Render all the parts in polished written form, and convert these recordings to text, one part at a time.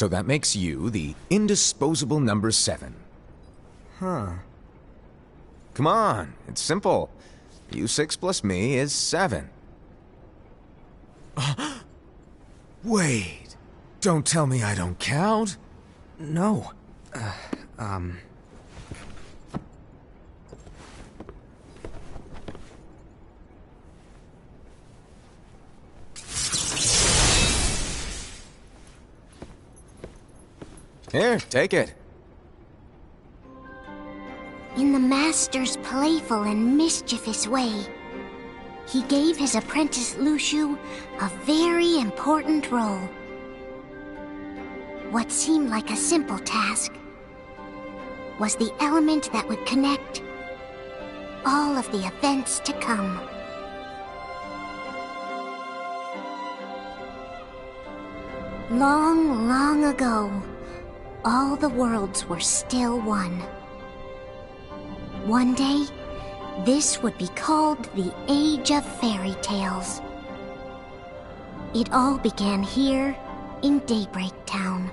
So that makes you the indisposable number 7. Huh. Come on, it's simple. You 6 plus me is 7. Wait, don't tell me I don't count. No. Here, take it. In the master's playful and mischievous way, he gave his apprentice Luxu a very important role. What seemed like a simple task was the element that would connect all of the events to come. Long, long ago, all the worlds were still one. One day, this would be called the Age of Fairy Tales. It all began here in Daybreak Town.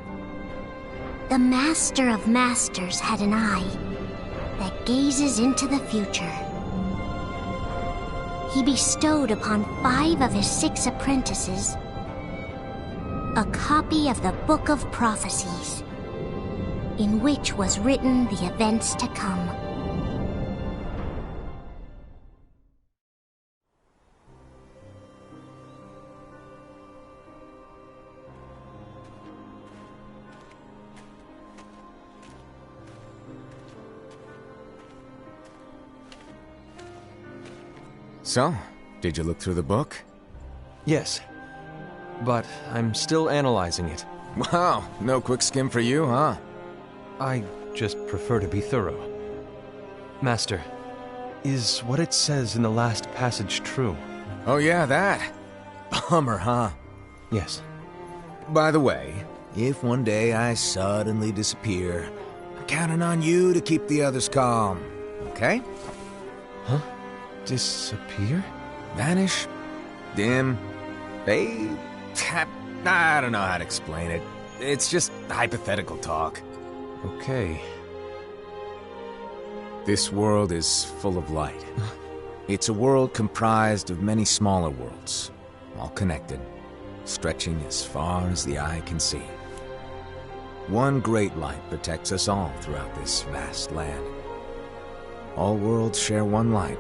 The Master of Masters had an eye that gazes into the future. He bestowed upon 5 of his 6 apprentices a copy of the Book of Prophecies, in which was written the events to come. So, did you look through the book? Yes. But I'm still analyzing it. Wow, no quick skim for you, huh? I just prefer to be thorough. Master, is what it says in the last passage true? Oh yeah, that. Bummer, huh? Yes. By the way, if one day I suddenly disappear, I'm counting on you to keep the others calm, okay? Huh? Disappear? Vanish? Dim? Fade? I don't know how to explain it. It's just hypothetical talk. Okay. This world is full of light. It's a world comprised of many smaller worlds, all connected, stretching as far as the eye can see. One great light protects us all throughout this vast land. All worlds share one light,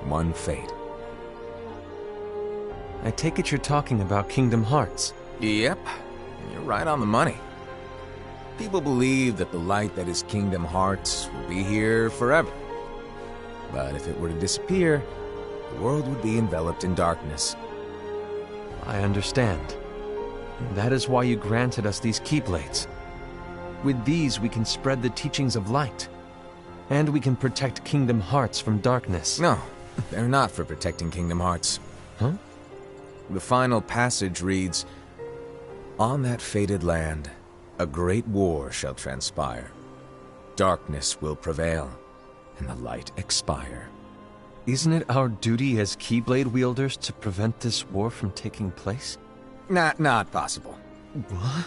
one fate. I take it you're talking about Kingdomhearts. Yep, you're right on the money. People believe that the light that is Kingdomhearts will be here forever. But if it were to disappear, the world would be enveloped in darkness. I understand. That is why you granted us these Keyblades. With these, we can spread the teachings of light. And we can protect Kingdomhearts from darkness. No, they're not for protecting Kingdomhearts. Huh? The final passage reads, "On that fated land, a great war shall transpire. Darkness will prevail, and the light expire." Isn't it our duty as Keyblade wielders to prevent this war from taking place? Not possible. What?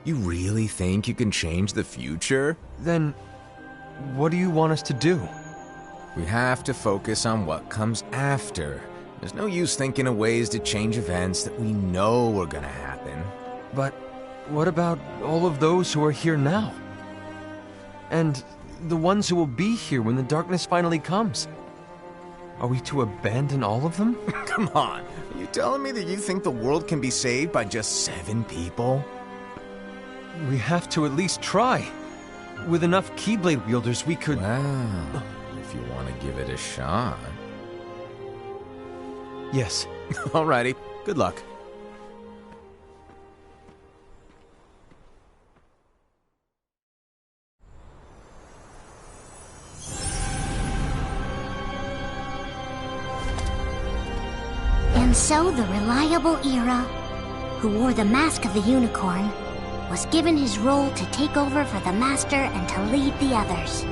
You really think you can change the future? Then, what do you want us to do? We have to focus on what comes after. There's no use thinking of ways to change events that we know are gonna happen. But what about all of those who are here now? And the ones who will be here when the darkness finally comes? Are we to abandon all of them? Come on, are you telling me that you think the world can be saved by just 7 people? We have to at least try. With enough Keyblade wielders, we could... Well, if you want to give it a shot. Yes. Alrighty, good luck. And so the reliable Era, who wore the mask of the unicorn, was given his role to take over for the Master and to lead the others.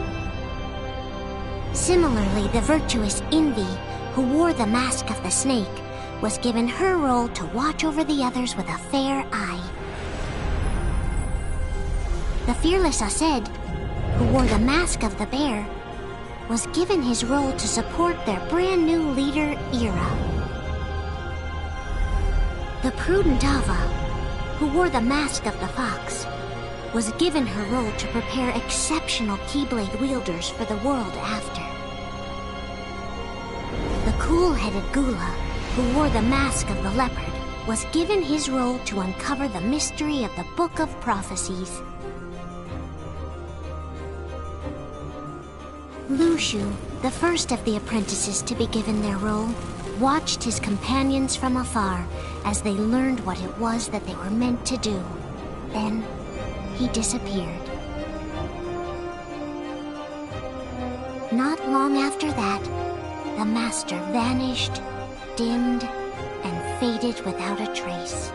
Similarly, the virtuous Envy, who wore the mask of the snake, was given her role to watch over the others with a fair eye. The fearless Ased, who wore the mask of the bear, was given his role to support their brand new leader, Ira. The prudent Ava, who wore the mask of the fox, was given her role to prepare exceptional Keyblade wielders for the world after. The cool-headed Gula, who wore the mask of the leopard, was given his role to uncover the mystery of the Book of Prophecies. Luxu, the first of the apprentices to be given their role, watched his companions from afar as they learned what it was that they were meant to do. Then, he disappeared. Not long after that, the master vanished, dimmed, and faded without a trace.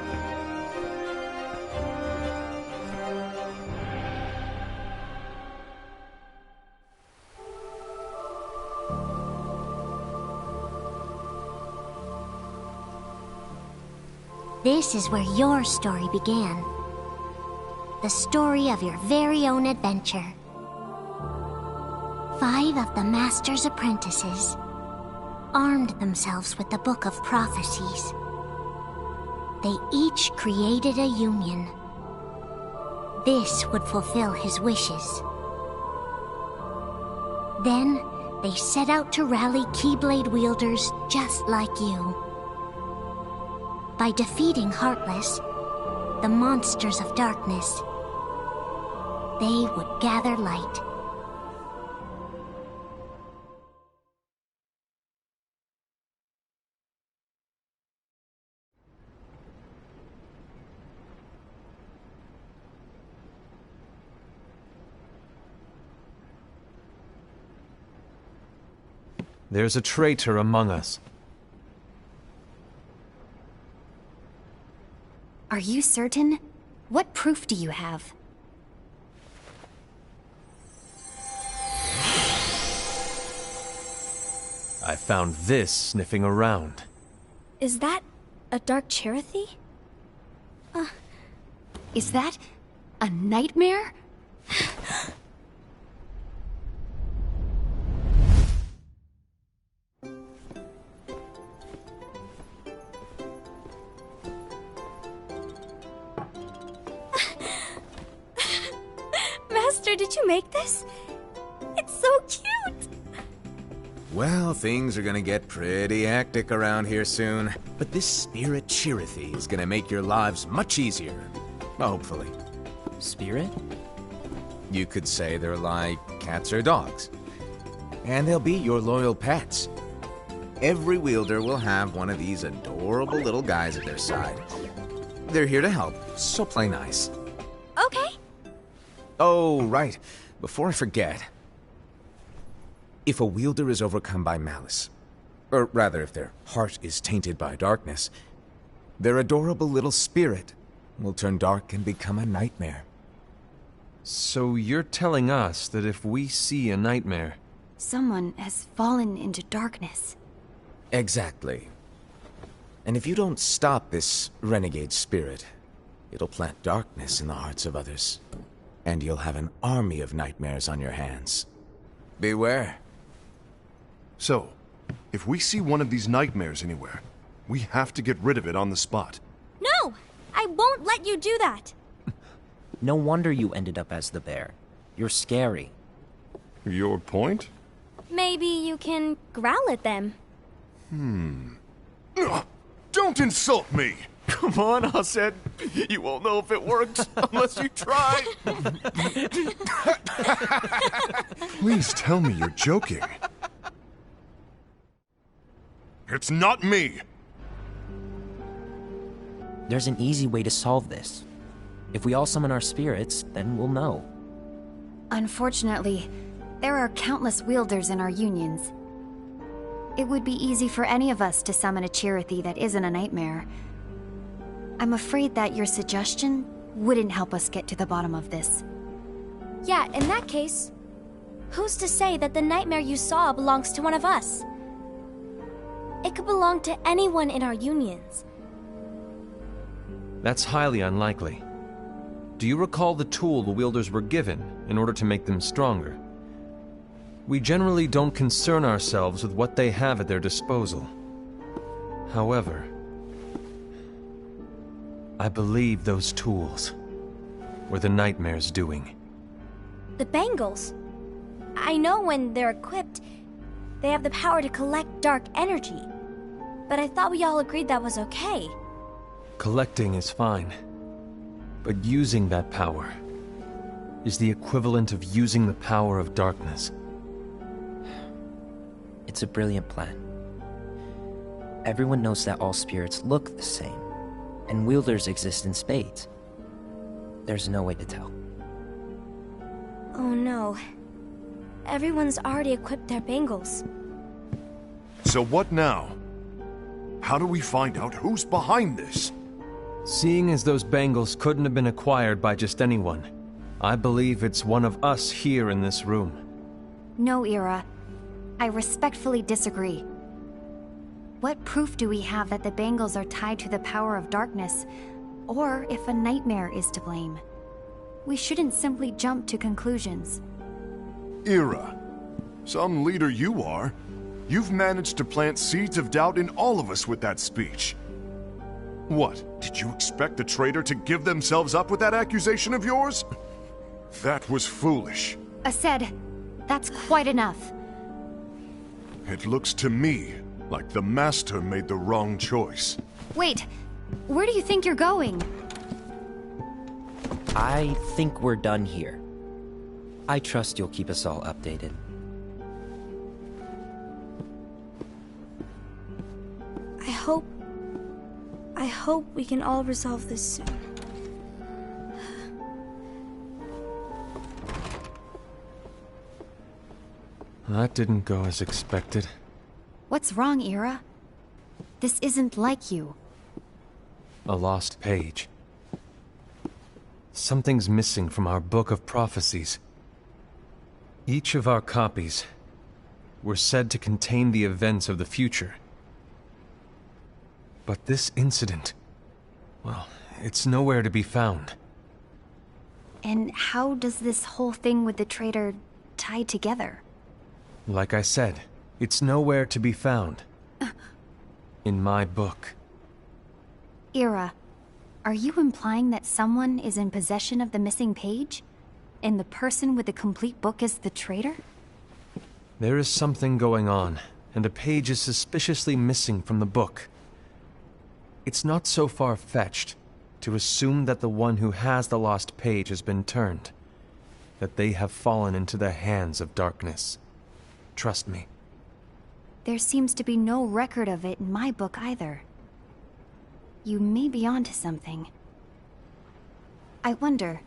This is where your story began. The story of your very own adventure. 5 of the Master's apprentices armed themselves with the Book of Prophecies. They each created a union. This would fulfill his wishes. Then, they set out to rally Keyblade wielders just like you. By defeating Heartless, the monsters of darkness, they would gather light. There's a traitor among us. Are you certain? What proof do you have? I found this sniffing around. Is that a dark Cherothy? Is that a nightmare? Master, did you make this? It's so cute! Well, things are gonna get pretty hectic around here soon. But this spirit Cherothy is gonna make your lives much easier. Hopefully. Spirit? You could say they're like cats or dogs. And they'll be your loyal pets. Every wielder will have one of these adorable little guys at their side. They're here to help, so play nice. Okay. Oh, right. Before I forget. If a wielder is overcome by malice, or rather if their heart is tainted by darkness, their adorable little spirit will turn dark and become a nightmare. So you're telling us that if we see a nightmare... Someone has fallen into darkness. Exactly. And if you don't stop this renegade spirit, it'll plant darkness in the hearts of others. And you'll have an army of nightmares on your hands. Beware. So, if we see one of these nightmares anywhere, we have to get rid of it on the spot. No! I won't let you do that! No wonder you ended up as the bear. You're scary. Your point? Maybe you can growl at them. Ugh, don't insult me! Come on, Ased. You won't know if it works unless you try. Please tell me you're joking. It's not me! There's an easy way to solve this. If we all summon our spirits, then we'll know. Unfortunately, there are countless wielders in our unions. It would be easy for any of us to summon a Cherothy that isn't a nightmare. I'm afraid that your suggestion wouldn't help us get to the bottom of this. Yeah, in that case, who's to say that the nightmare you saw belongs to one of us? It could belong to anyone in our unions. That's highly unlikely. Do you recall the tool the wielders were given in order to make them stronger? We generally don't concern ourselves with what they have at their disposal. However, I believe those tools were the nightmare's doing. The bangles. I know when they're equipped, they have the power to collect dark energy. But I thought we all agreed that was okay. Collecting is fine, but using that power is the equivalent of using the power of darkness. It's a brilliant plan. Everyone knows that all spirits look the same, and wielders exist in spades. There's no way to tell. Oh no. Everyone's already equipped their bangles. So what now? How do we find out who's behind this? Seeing as those bangles couldn't have been acquired by just anyone, I believe it's one of us here in this room. No, Ira. I respectfully disagree. What proof do we have that the bangles are tied to the power of darkness, or if a nightmare is to blame? We shouldn't simply jump to conclusions. Ira, some leader you are. You've managed to plant seeds of doubt in all of us with that speech. What, did you expect the traitor to give themselves up with that accusation of yours? That was foolish. Ased, that's quite enough. It looks to me like the Master made the wrong choice. Wait, where do you think you're going? I think we're done here. I trust you'll keep us all updated. I hope we can all resolve this soon. That didn't go as expected. What's wrong, Ira? This isn't like you. A lost page. Something's missing from our book of prophecies. Each of our copies were said to contain the events of the future. But this incident, well, it's nowhere to be found. And how does this whole thing with the traitor tie together? Like I said, it's nowhere to be found. In my book. Ira, are you implying that someone is in possession of the missing page? And the person with the complete book is the traitor? There is something going on, and a page is suspiciously missing from the book. It's not so far-fetched to assume that the one who has the lost page has been turned, that they have fallen into the hands of darkness. Trust me. There seems to be no record of it in my book either. You may be onto something. I wonder,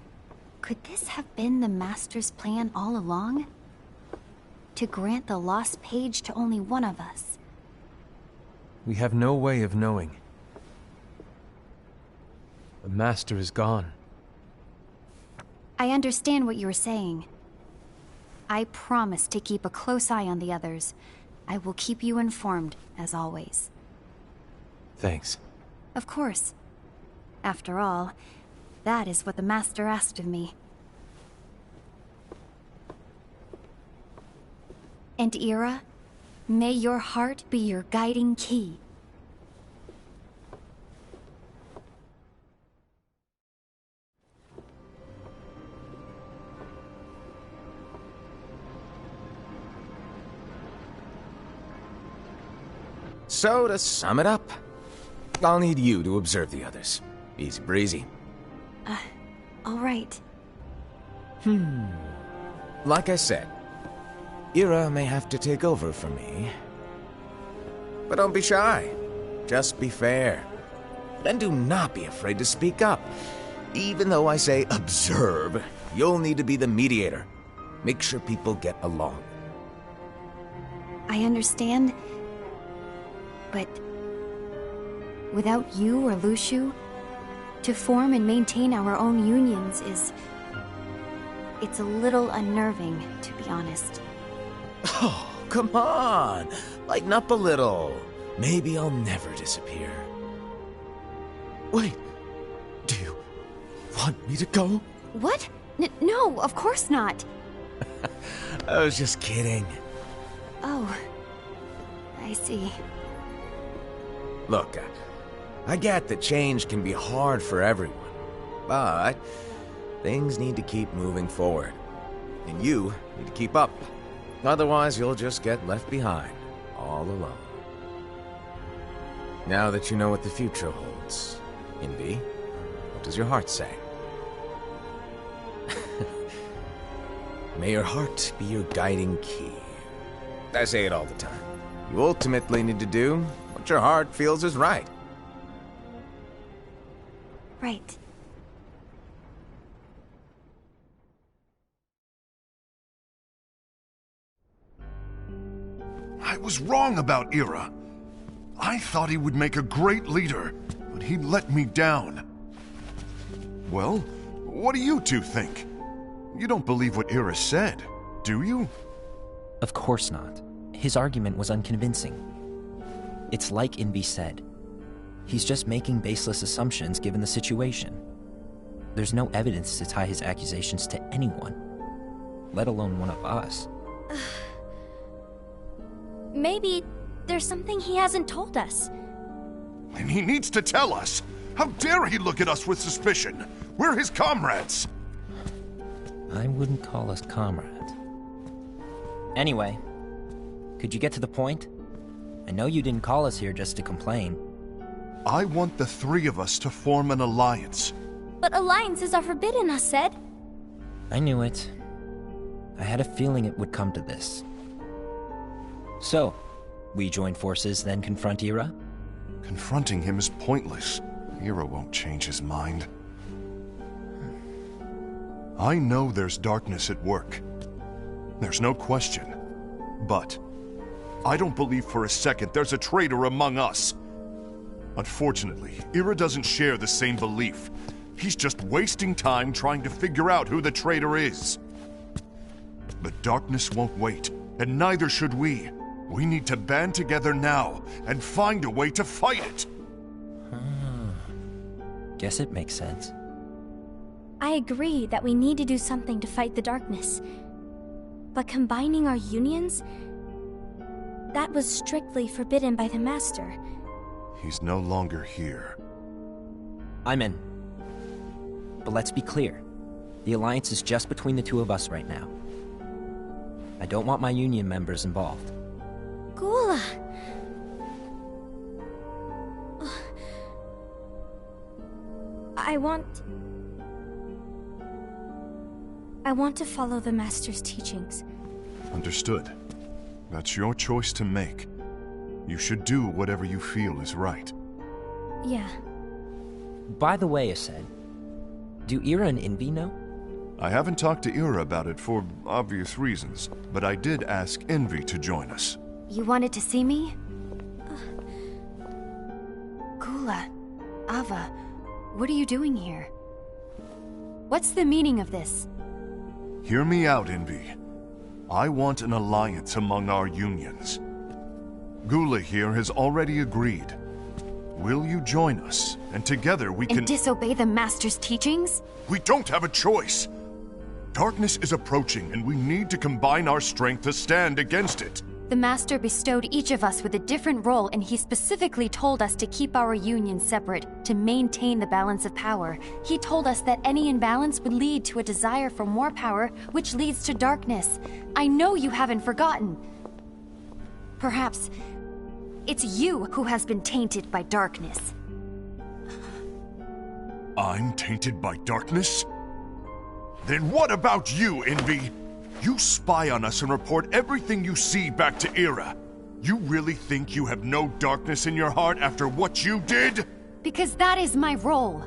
could this have been the Master's plan all along? To grant the lost page to only one of us? We have no way of knowing. The Master is gone. I understand what you're saying. I promise to keep a close eye on the others. I will keep you informed, as always. Thanks. Of course. After all, that is what the Master asked of me. And Ira, may your heart be your guiding key. So, to sum it up, I'll need you to observe the others. Easy breezy. All right. Like I said, Ira may have to take over for me. But don't be shy. Just be fair. And do not be afraid to speak up. Even though I say observe, you'll need to be the mediator. Make sure people get along. I understand. But without you or Luxu, to form and maintain our own unions it's a little unnerving, to be honest. Oh, come on! Lighten up a little. Maybe I'll never disappear. Wait, do you want me to go? What? No, of course not. I was just kidding. Oh, I see. Look, I get that change can be hard for everyone, but things need to keep moving forward. And you need to keep up. Otherwise, you'll just get left behind, all alone. Now that you know what the future holds, Envy, what does your heart say? May your heart be your guiding key. I say it all the time. You ultimately need to do what your heart feels is right. Right. I was wrong about Ira. I thought he would make a great leader, but he let me down. Well, what do you two think? You don't believe what Ira said, do you? Of course not. His argument was unconvincing. It's like Envy said. He's just making baseless assumptions given the situation. There's no evidence to tie his accusations to anyone, let alone one of us. Maybe there's something he hasn't told us. And he needs to tell us. How dare he look at us with suspicion? We're his comrades. I wouldn't call us comrades. Anyway, could you get to the point? I know you didn't call us here just to complain. I want the three of us to form an alliance. But alliances are forbidden, us said. I knew it. I had a feeling it would come to this. So, we join forces, then confront Ira? Confronting him is pointless. Ira won't change his mind. I know there's darkness at work. There's no question. But I don't believe for a second there's a traitor among us. Unfortunately, Ira doesn't share the same belief. He's just wasting time trying to figure out who the traitor is. The darkness won't wait, and neither should we. We need to band together now and find a way to fight it. Guess it makes sense. I agree that we need to do something to fight the darkness. But combining our unions? That was strictly forbidden by the Master. He's no longer here. I'm in. But let's be clear. The alliance is just between the two of us right now. I don't want my union members involved. Gula! I want to follow the Master's teachings. Understood. That's your choice to make. You should do whatever you feel is right. Yeah. By the way, Ased, do Ira and Envy know? I haven't talked to Ira about it for obvious reasons, but I did ask Envy to join us. You wanted to see me? Gula, Ava, what are you doing here? What's the meaning of this? Hear me out, Envy. I want an alliance among our unions. Gula here has already agreed. Will you join us? And together we can... And disobey the Master's teachings? We don't have a choice! Darkness is approaching, and we need to combine our strength to stand against it. The Master bestowed each of us with a different role, and he specifically told us to keep our union separate, to maintain the balance of power. He told us that any imbalance would lead to a desire for more power, which leads to darkness. I know you haven't forgotten. Perhaps it's you who has been tainted by darkness. I'm tainted by darkness? Then what about you, Envy? You spy on us and report everything you see back to Ira. You really think you have no darkness in your heart after what you did? Because that is my role.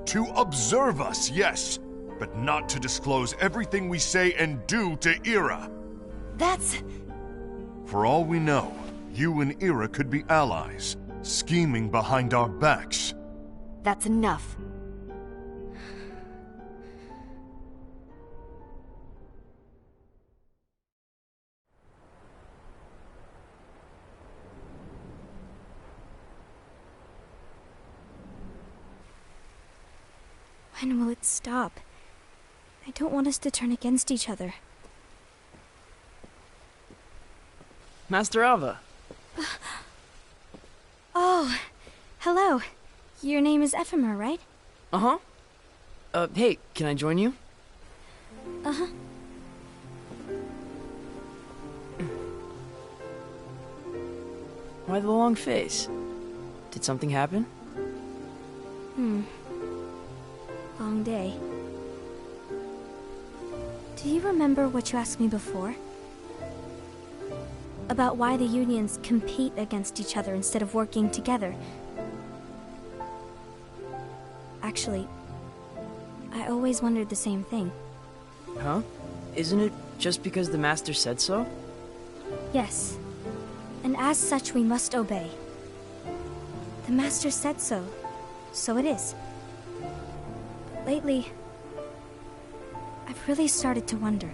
To observe us, yes, but not to disclose everything we say and do to Ira. That's... For all we know, you and Ira could be allies, scheming behind our backs. That's enough. When will it stop? I don't want us to turn against each other. Master Alva. Oh, hello. Your name is Ephemer, right? Uh-huh. Hey, can I join you? Uh-huh. Why the long face? Did something happen? Long day. Do you remember what you asked me before? About why the unions compete against each other instead of working together. Actually, I always wondered the same thing. Huh? Isn't it just because the Master said so? Yes. And as such, we must obey. The Master said so, so it is. But lately, I've really started to wonder.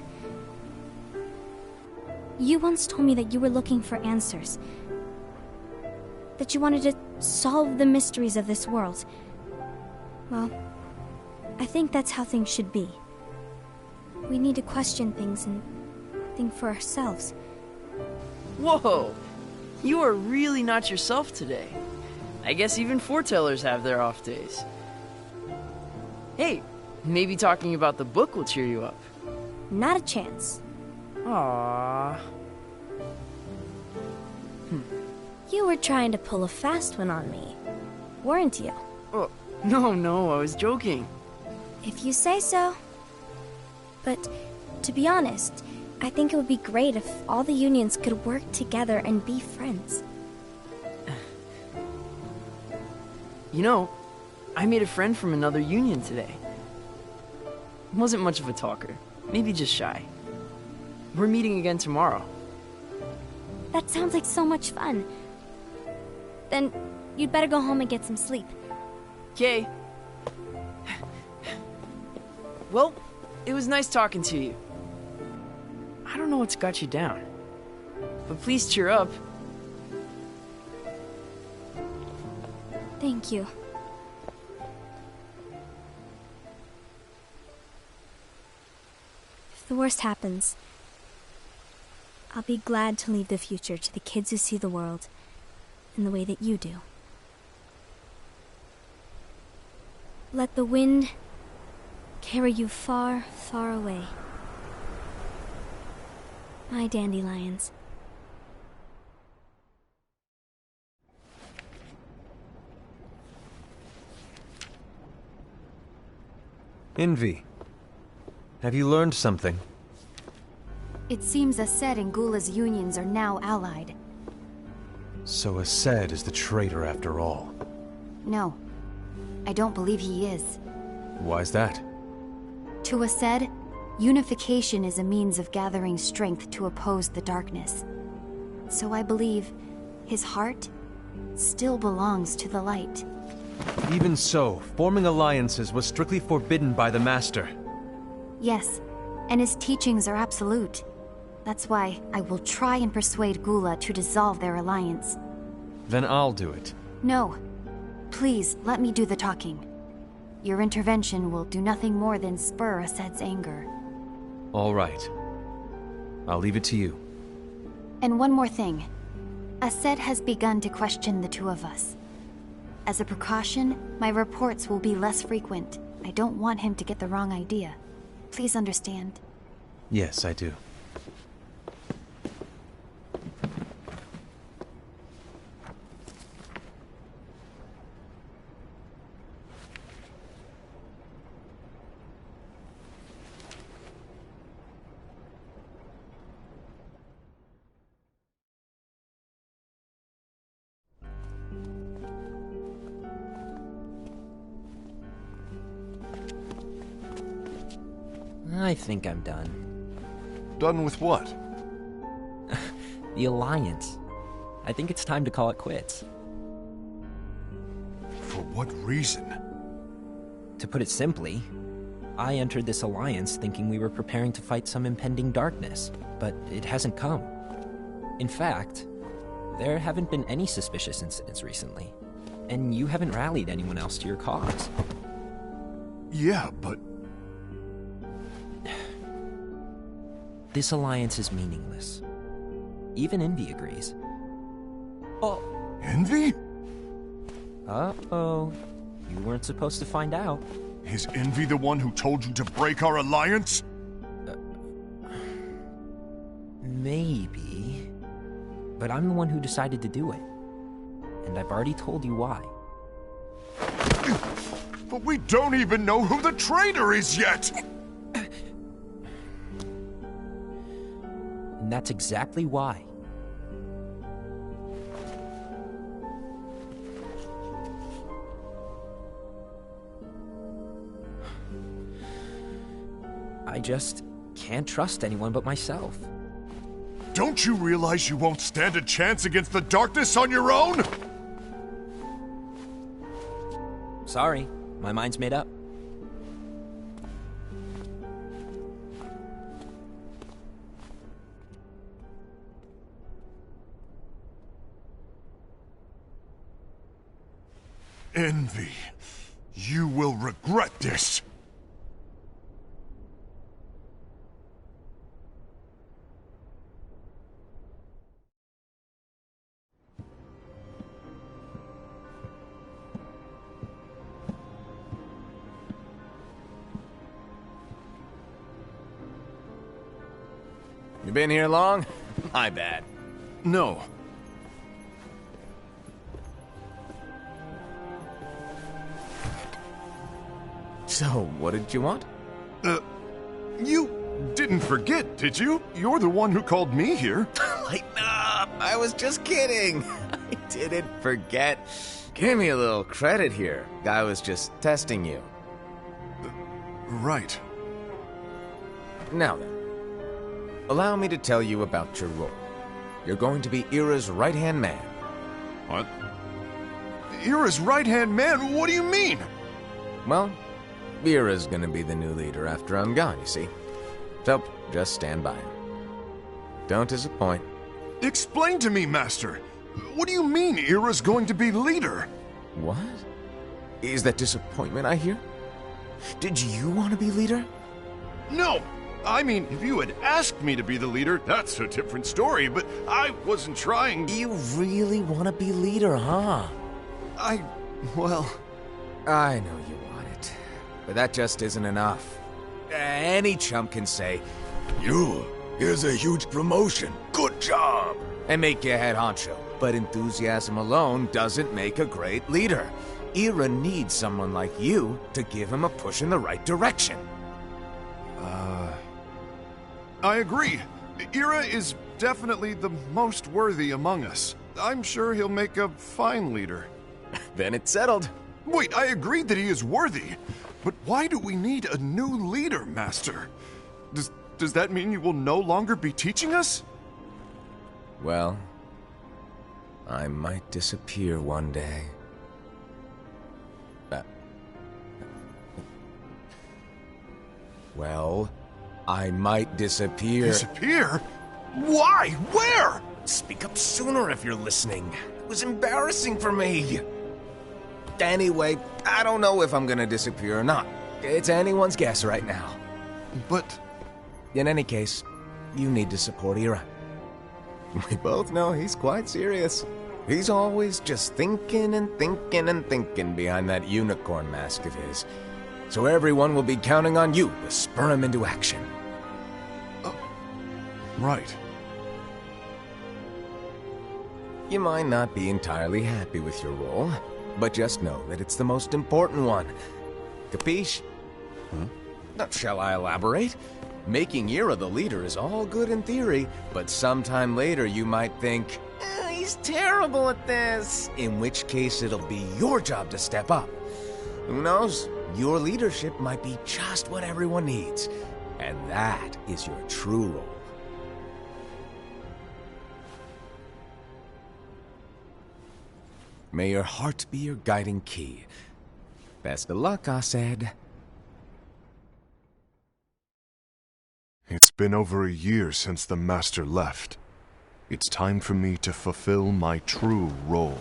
You once told me that you were looking for answers. That you wanted to solve the mysteries of this world. Well, I think that's how things should be. We need to question things and think for ourselves. Whoa! You are really not yourself today. I guess even foretellers have their off days. Hey, maybe talking about the book will cheer you up. Not a chance. Aww. You were trying to pull a fast one on me, weren't you? Oh, no, I was joking. If you say so. But, to be honest, I think it would be great if all the unions could work together and be friends. You know, I made a friend from another union today. Wasn't much of a talker, maybe just shy. We're meeting again tomorrow. That sounds like so much fun. Then, you'd better go home and get some sleep. Okay. Well, it was nice talking to you. I don't know what's got you down, but please cheer up. Thank you. If the worst happens, I'll be glad to leave the future to the kids who see the world in the way that you do. Let the wind carry you far, far away. My dandelions. Envy. Have you learned something? It seems Ased and Gula's unions are now allied. So Ased is the traitor after all. No, I don't believe he is. Why's that? To Ased, unification is a means of gathering strength to oppose the darkness. So I believe his heart still belongs to the light. Even so, forming alliances was strictly forbidden by the Master. Yes, and his teachings are absolute. That's why I will try and persuade Gula to dissolve their alliance. Then I'll do it. No. Please, let me do the talking. Your intervention will do nothing more than spur Ased's anger. All right. I'll leave it to you. And one more thing. Ased has begun to question the two of us. As a precaution, my reports will be less frequent. I don't want him to get the wrong idea. Please understand. Yes, I do. I think I'm done. Done with what? The Alliance. I think it's time to call it quits. For what reason? To put it simply, I entered this alliance thinking we were preparing to fight some impending darkness, but it hasn't come. In fact, there haven't been any suspicious incidents recently, and you haven't rallied anyone else to your cause. Yeah, but... This alliance is meaningless. Even Envy agrees. Oh. Envy? Uh-oh. You weren't supposed to find out. Is Envy the one who told you to break our alliance? Maybe. But I'm the one who decided to do it. And I've already told you why. But we don't even know who the traitor is yet! And that's exactly why. I just can't trust anyone but myself. Don't you realize you won't stand a chance against the darkness on your own? Sorry, my mind's made up. Envy, you will regret this. You been here long? My bad. No. So, what did you want? You didn't forget, did you? You're the one who called me here. Lighten up! I was just kidding. I didn't forget. Give me a little credit here. I was just testing you. Right. Now then, allow me to tell you about your role. You're going to be Ira's right-hand man. What? Ira's right-hand man? What do you mean? Well, Ira's gonna be the new leader after I'm gone, you see. So, just stand by. Don't disappoint. Explain to me, Master. What do you mean Ira's going to be leader? What? Is that disappointment I hear? Did you want to be leader? No! I mean, if you had asked me to be the leader, that's a different story, but I wasn't trying... You really want to be leader, huh? Well... I know you want it, but that just isn't enough. Any chump can say, here's a huge promotion, good job, and make you head honcho. But enthusiasm alone doesn't make a great leader. Ira needs someone like you to give him a push in the right direction. I agree. Ira is definitely the most worthy among us. I'm sure he'll make a fine leader. Then it's settled. Wait, I agree that he is worthy. But why do we need a new leader, Master? Does that mean you will no longer be teaching us? Well, I might disappear one day. Well, I might disappear. Disappear? Why? Where? Speak up sooner if you're listening. It was embarrassing for me. Anyway, I don't know if I'm gonna disappear or not. It's anyone's guess right now. But... In any case, you need to support Ira. We both know he's quite serious. He's always just thinking and thinking and thinking behind that unicorn mask of his. So everyone will be counting on you to spur him into action. Right. You might not be entirely happy with your role, but just know that it's the most important one. Capiche? Shall I elaborate? Making Ira the leader is all good in theory, but sometime later you might think, he's terrible at this. In which case it'll be your job to step up. Who knows? Your leadership might be just what everyone needs. And that is your true role. May your heart be your guiding key. Best of luck, I said. It's been over a year since the Master left. It's time for me to fulfill my true role.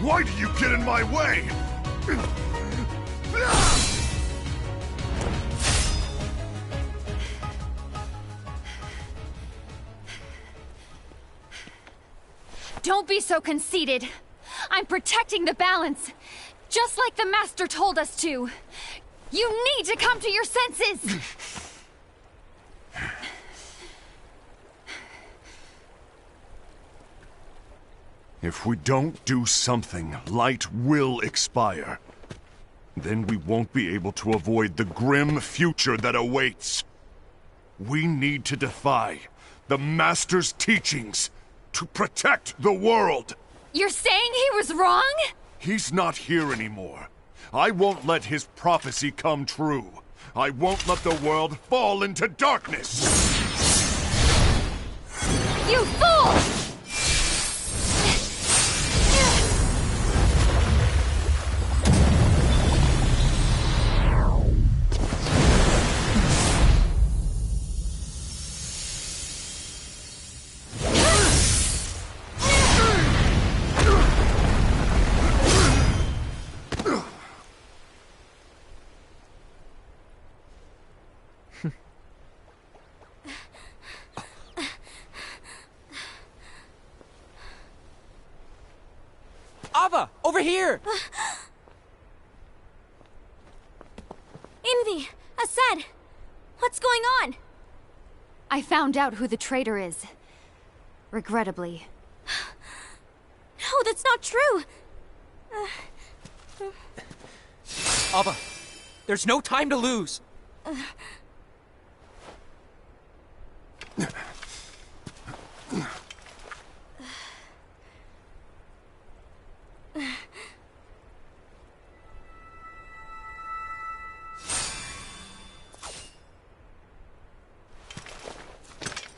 Why do you get in my way? Don't be so conceited. I'm protecting the balance, just like the Master told us to. You need to come to your senses! If we don't do something, light will expire. Then we won't be able to avoid the grim future that awaits. We need to defy the Master's teachings to protect the world. You're saying he was wrong? He's not here anymore. I won't let his prophecy come true. I won't let the world fall into darkness. You fool! Ava, over here! Envy! Ased! What's going on? I found out who the traitor is. Regrettably. No, that's not true! Ava, there's no time to lose!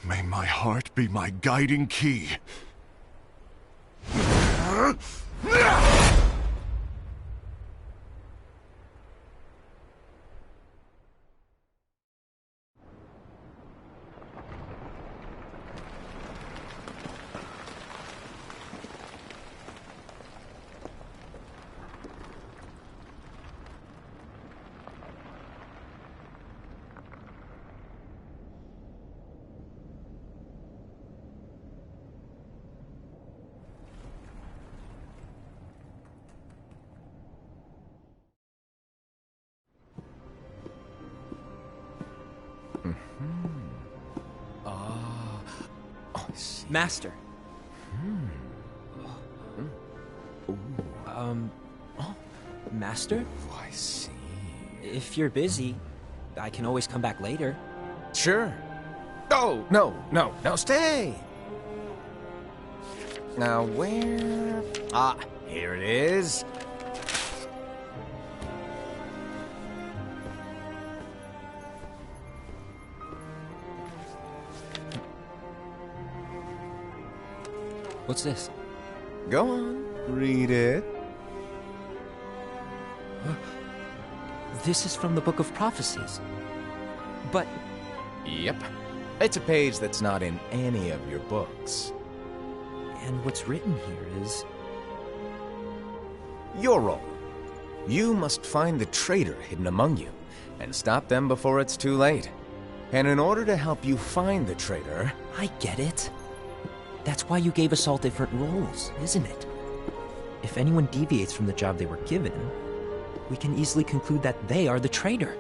May my heart be my guiding key. Master. Master? Oh, I see. If you're busy, I can always come back later. Sure. Oh, no, stay! Now, where... Ah, here it is. What's this? Go on, read it. This is from the Book of Prophecies. But... Yep. It's a page that's not in any of your books. And what's written here is... Your role. You must find the traitor hidden among you, and stop them before it's too late. And in order to help you find the traitor... I get it. That's why you gave us all different roles, isn't it? If anyone deviates from the job they were given, we can easily conclude that they are the traitor.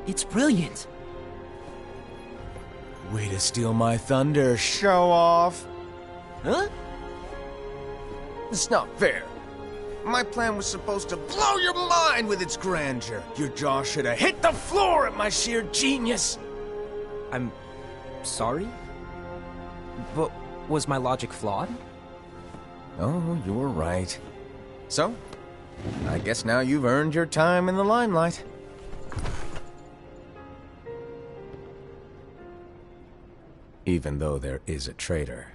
It's brilliant. Way to steal my thunder, show off. Huh? It's not fair. My plan was supposed to blow your mind with its grandeur. Your jaw should have hit the floor at my sheer genius. I'm sorry? But was my logic flawed? Oh, you were right. So, I guess now you've earned your time in the limelight. Even though there is a traitor,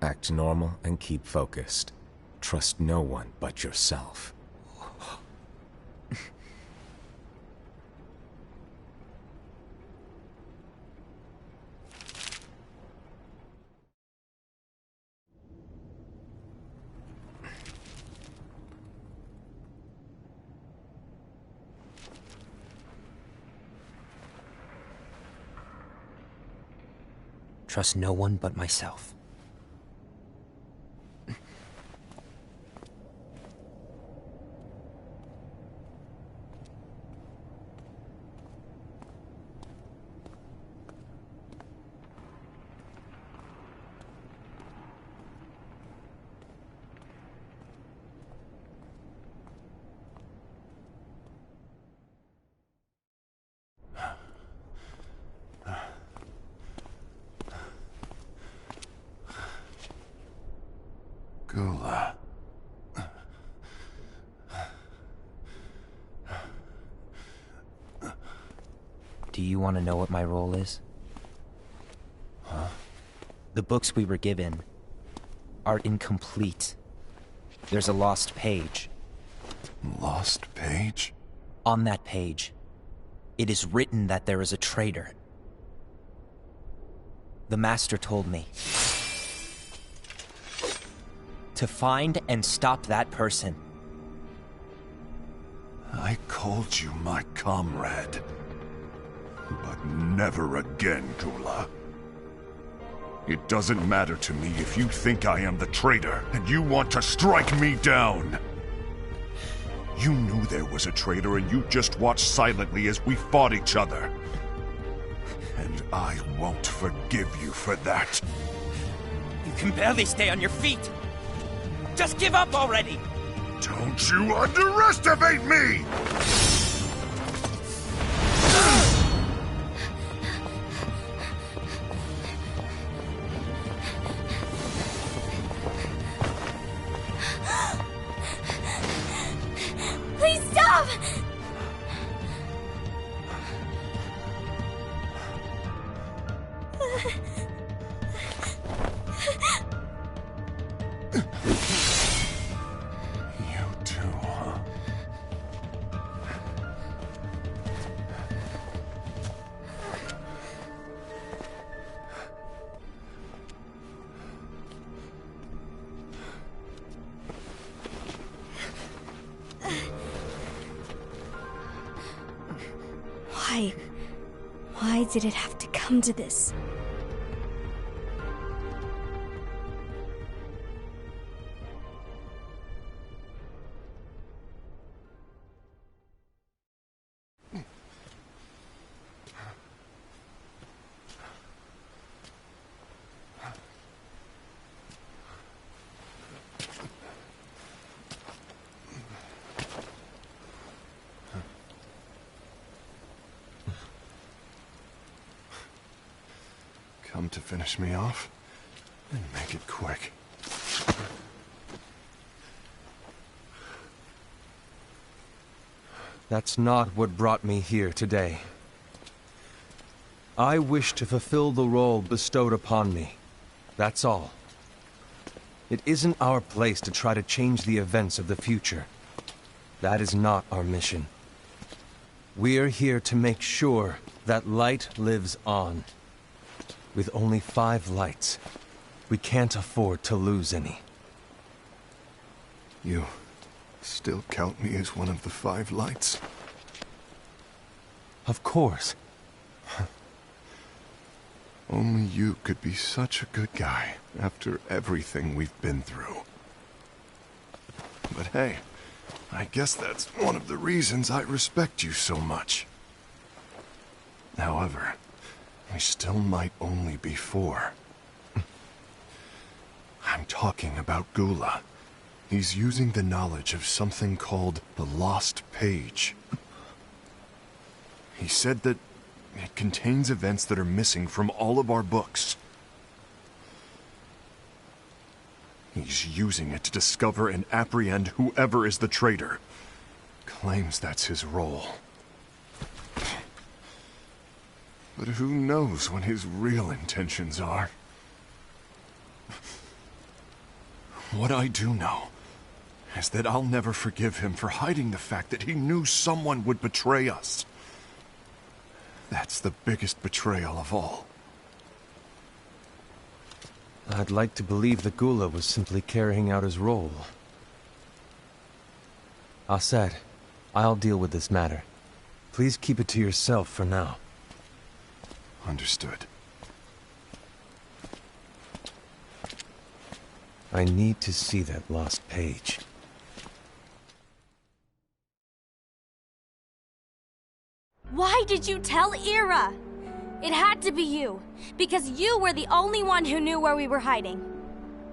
act normal and keep focused. Trust no one but yourself. Trust no one but myself. Gula. Do you want to know what my role is? Huh? The books we were given are incomplete. There's a lost page. Lost page? On that page, it is written that there is a traitor. The Master told me to find and stop that person. I called you my comrade. But never again, Gula. It doesn't matter to me if you think I am the traitor, and you want to strike me down. You knew there was a traitor, and you just watched silently as we fought each other. And I won't forgive you for that. You can barely stay on your feet. Just give up already! Don't you underestimate me! Please stop! You too, huh? Why did it have to come to this? Come to finish me off, and make it quick. That's not what brought me here today. I wish to fulfill the role bestowed upon me. That's all. It isn't our place to try to change the events of the future. That is not our mission. We're here to make sure that light lives on. With only 5 lights, we can't afford to lose any. You still count me as one of the 5 lights? Of course. Only you could be such a good guy after everything we've been through. But hey, I guess that's one of the reasons I respect you so much. However, we still might only be 4. I'm talking about Gula. He's using the knowledge of something called the Lost Page. He said that it contains events that are missing from all of our books. He's using it to discover and apprehend whoever is the traitor. Claims that's his role. But who knows what his real intentions are? What I do know is that I'll never forgive him for hiding the fact that he knew someone would betray us. That's the biggest betrayal of all. I'd like to believe that Gula was simply carrying out his role. Aset, I'll deal with this matter. Please keep it to yourself for now. Understood. I need to see that lost page. Why did you tell Ira? It had to be you, because you were the only one who knew where we were hiding.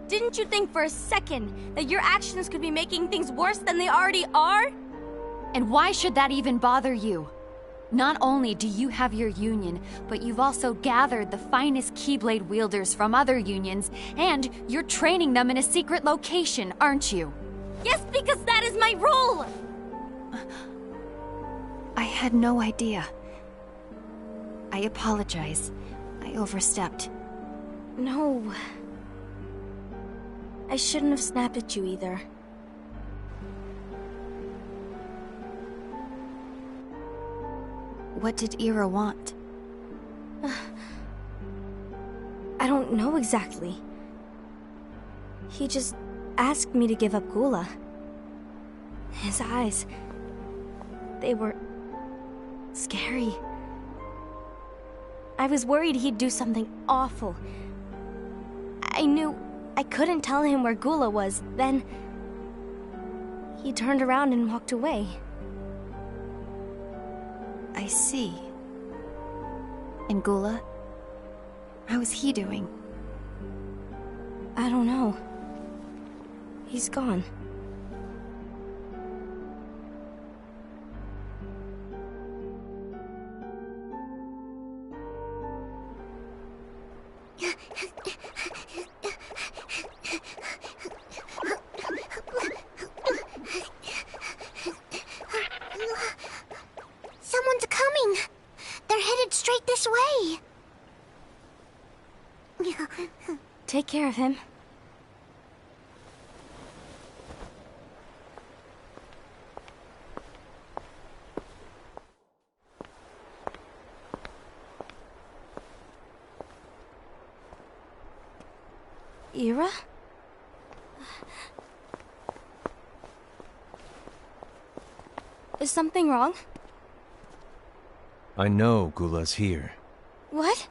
Didn't you think for a second that your actions could be making things worse than they already are? And why should that even bother you? Not only do you have your union, but you've also gathered the finest Keyblade wielders from other unions, and you're training them in a secret location, aren't you? Yes, because that is my role! I had no idea. I apologize. I overstepped. No. I shouldn't have snapped at you either. What did Ira want? I don't know exactly. He just asked me to give up Gula. His eyes... they were... scary. I was worried he'd do something awful. I knew I couldn't tell him where Gula was, then... he turned around and walked away. I see. And Gula? How is he doing? I don't know. He's gone. Someone's coming! They're headed straight this way! Take care of him. Ira? Is something wrong? I know Gula's here. What?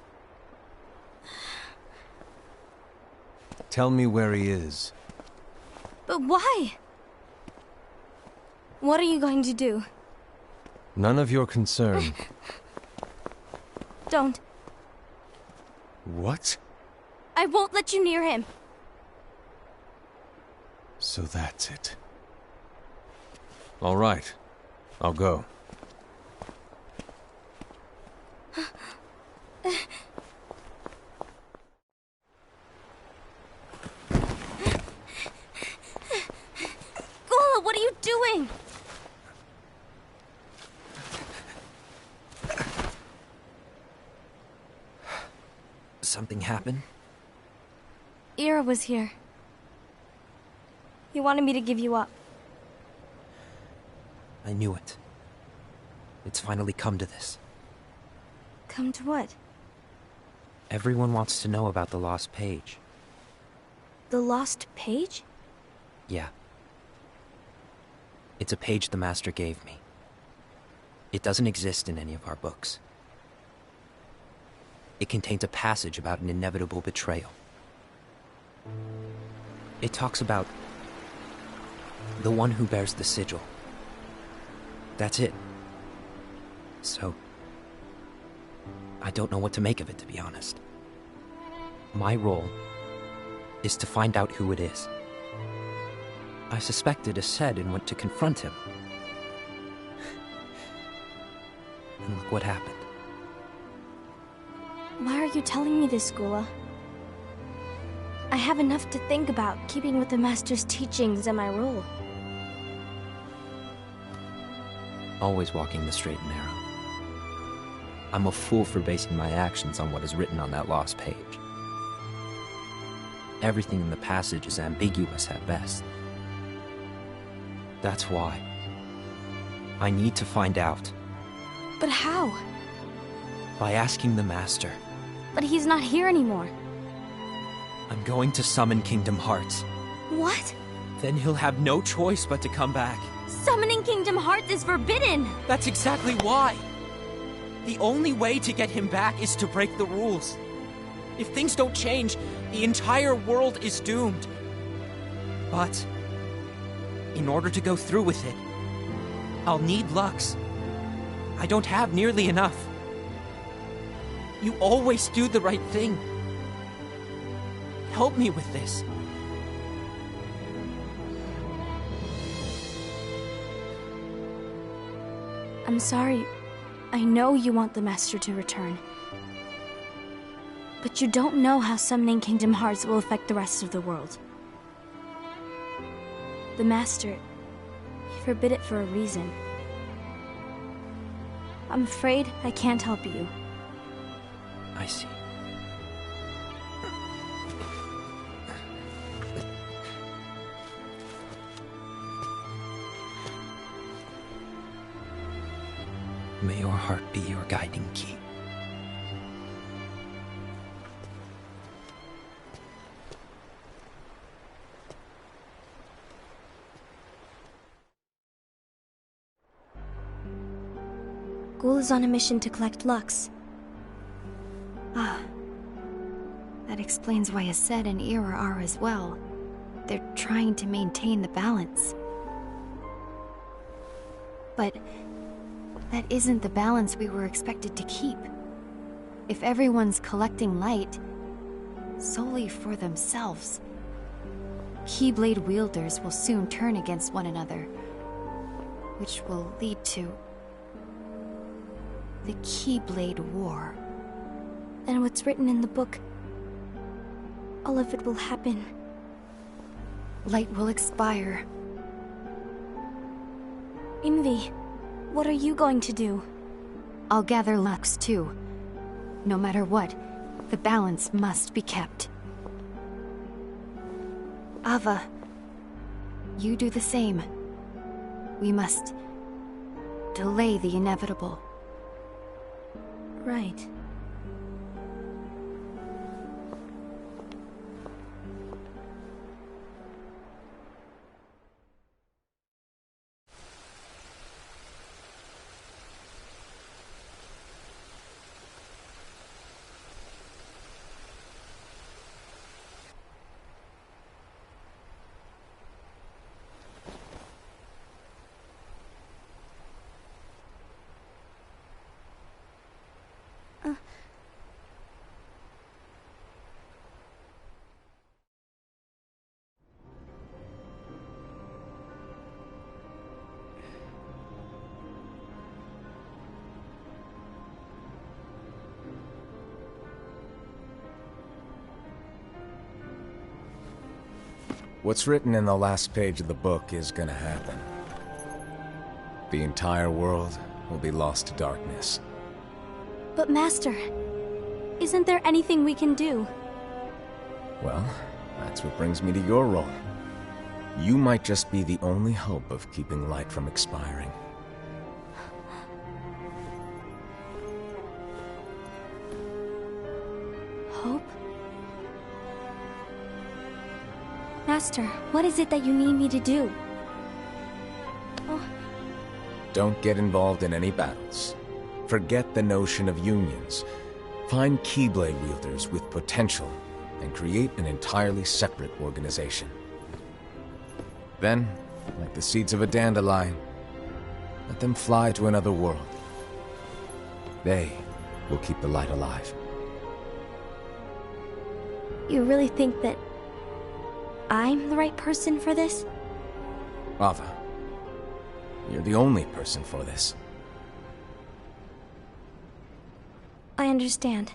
Tell me where he is. But why? What are you going to do? None of your concern. Don't. What? I won't let you near him. So that's it. All right. I'll go. Gula, what are you doing? Something happened? Ira was here. He wanted me to give you up. I knew it. It's finally come to this. Come to what? Everyone wants to know about the lost page. The lost page? Yeah. It's a page the Master gave me. It doesn't exist in any of our books. It contains a passage about an inevitable betrayal. It talks about the one who bears the sigil. That's it. So, I don't know what to make of it, to be honest. My role is to find out who it is. I suspected a Sed and went to confront him. And look what happened. Why are you telling me this, Gula? I have enough to think about, keeping with the Master's teachings and my role. Always walking the straight and narrow. I'm a fool for basing my actions on what is written on that lost page. Everything in the passage is ambiguous at best. That's why I need to find out. But how? By asking the Master. But he's not here anymore. I'm going to summon Kingdomhearts. What? Then he'll have no choice but to come back. Summoning Kingdomhearts is forbidden! That's exactly why! The only way to get him back is to break the rules. If things don't change, the entire world is doomed. But in order to go through with it, I'll need Lux. I don't have nearly enough. You always do the right thing. Help me with this. I'm sorry. I know you want the Master to return. But you don't know how summoning Kingdomhearts will affect the rest of the world. The Master, he forbid it for a reason. I'm afraid I can't help you. I see. May your heart be your guiding key. Ghoul is on a mission to collect Lux. Ah. That explains why Ased and Ira are as well. They're trying to maintain the balance. But that isn't the balance we were expected to keep. If everyone's collecting light solely for themselves, Keyblade wielders will soon turn against one another, which will lead to the Keyblade War. And what's written in the book, all of it will happen. Light will expire. Envy, what are you going to do? I'll gather Lux too. No matter what, the balance must be kept. Ava, you do the same. We must delay the inevitable. Right. What's written in the last page of the book is gonna happen. The entire world will be lost to darkness. But Master, isn't there anything we can do? Well, that's what brings me to your role. You might just be the only hope of keeping light from expiring. Hope? Master, what is it that you need me to do? Oh. Don't get involved in any battles. Forget the notion of unions. Find Keyblade wielders with potential and create an entirely separate organization. Then, like the seeds of a dandelion, let them fly to another world. They will keep the light alive. You really think that I'm the right person for this? Ava, you're the only person for this. I understand.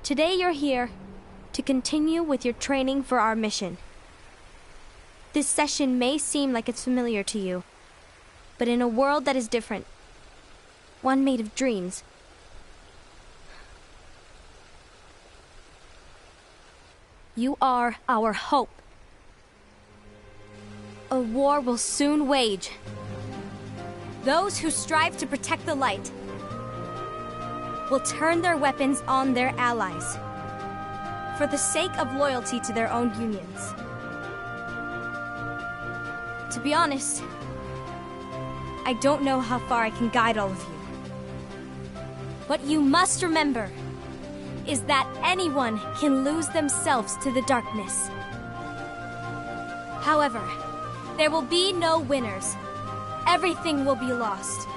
Today you're here to continue with your training for our mission. This session may seem like it's familiar to you, but in a world that is different, one made of dreams, you are our hope. A war will soon wage. Those who strive to protect the light will turn their weapons on their allies for the sake of loyalty to their own unions. To be honest, I don't know how far I can guide all of you. But you must remember, is that anyone can lose themselves to the darkness. However, there will be no winners. Everything will be lost.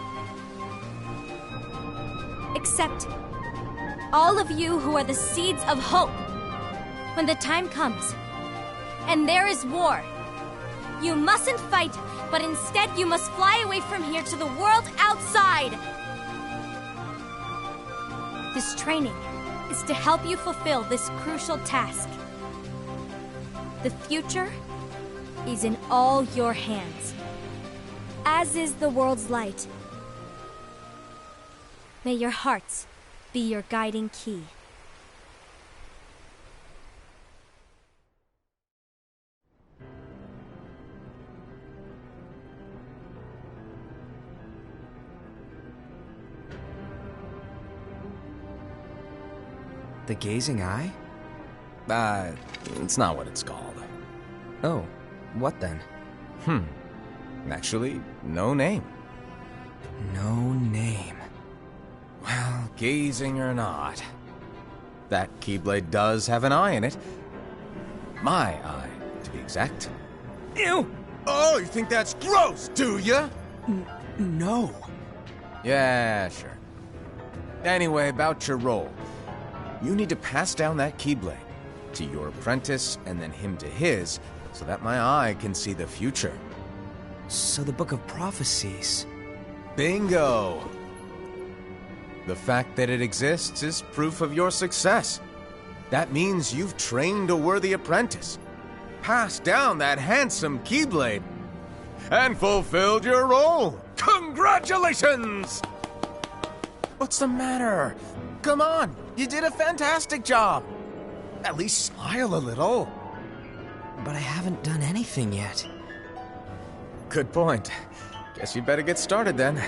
Except all of you who are the seeds of hope. When the time comes, and there is war, you mustn't fight, but instead you must fly away from here to the world outside. This training is to help you fulfill this crucial task. The future is in all your hands, as is the world's light. May your hearts be your guiding key. The gazing eye? It's not what it's called. Oh, what then? Actually, no name. No name. Well, gazing or not, that Keyblade does have an eye in it. My eye, to be exact. Ew! Oh, you think that's gross, do ya? No. Yeah, sure. Anyway, about your role. You need to pass down that Keyblade to your apprentice and then him to his, so that my eye can see the future. So the Book of Prophecies... Bingo! The fact that it exists is proof of your success. That means you've trained a worthy apprentice, passed down that handsome Keyblade, and fulfilled your role. Congratulations! What's the matter? Come on, you did a fantastic job. At least smile a little. But I haven't done anything yet. Good point. Guess you'd better get started then.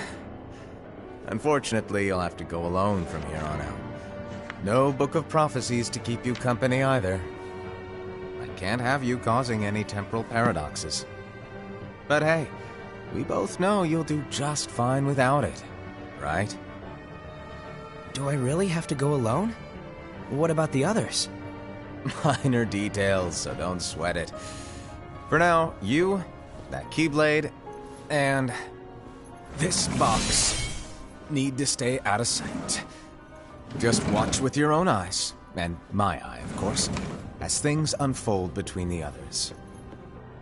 Unfortunately, you'll have to go alone from here on out. No Book of Prophecies to keep you company either. I can't have you causing any temporal paradoxes. But hey, we both know you'll do just fine without it, right? Do I really have to go alone? What about the others? Minor details, so don't sweat it. For now, you, that Keyblade, and this box need to stay out of sight. Just watch with your own eyes, and my eye, of course, as things unfold between the others.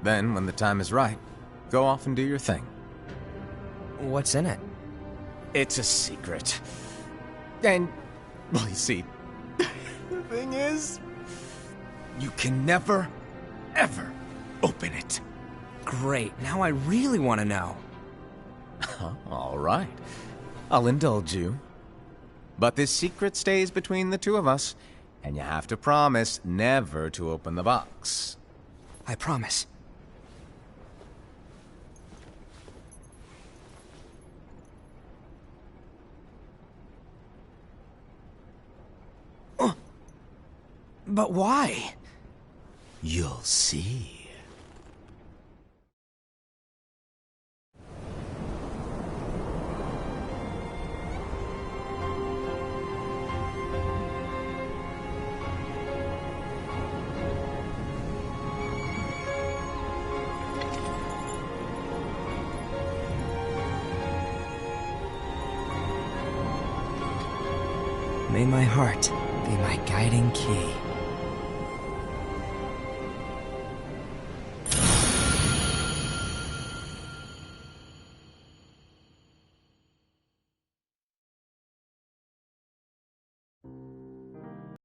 Then, when the time is right, go off and do your thing. What's in it? It's a secret. And, well, you see, the thing is, you can never, ever open it. Great, now I really want to know. All right. I'll indulge you. But this secret stays between the two of us, and you have to promise never to open the box. I promise. But why? You'll see. May my heart be my guiding key.